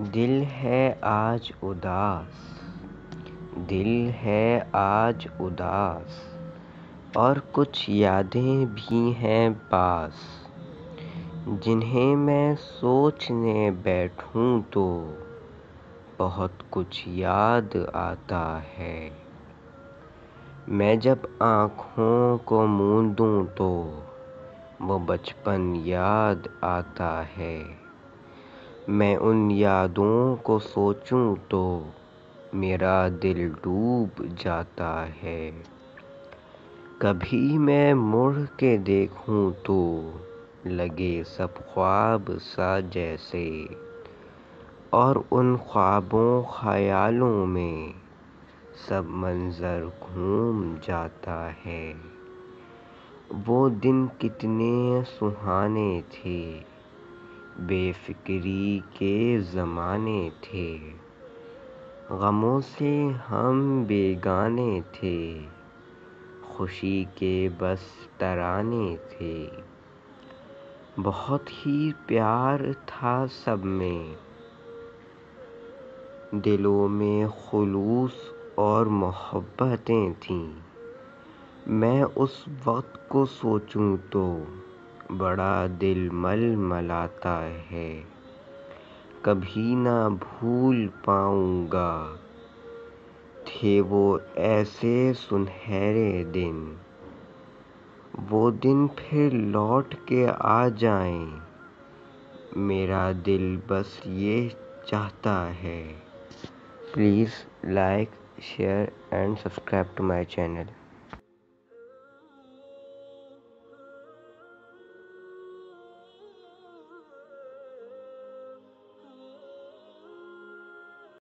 دل ہے آج اداس، دل ہے آج اداس، اور کچھ یادیں بھی ہیں پاس، جنہیں میں سوچنے بیٹھوں تو بہت کچھ یاد آتا ہے۔ میں جب آنکھوں کو موندوں تو وہ بچپن یاد آتا ہے۔ میں ان یادوں کو سوچوں تو میرا دل ڈوب جاتا ہے۔ کبھی میں مڑ کے دیکھوں تو لگے سب خواب سا جیسے، اور ان خوابوں خیالوں میں سب منظر گھوم جاتا ہے۔ وہ دن کتنے سہانے تھے، بے فکری کے زمانے تھے، غموں سے ہم بیگانے تھے، خوشی کے بس ترانے تھے۔ بہت ہی پیار تھا سب میں، دلوں میں خلوص اور محبتیں تھیں۔ میں اس وقت کو سوچوں تو بڑا دل ململاتا ہے۔ کبھی نہ بھول پاؤں گا، تھے وہ ایسے سنہرے دن، وہ دن پھر لوٹ کے آ جائیں، میرا دل بس یہ چاہتا ہے۔ Please like, share and subscribe to my channel.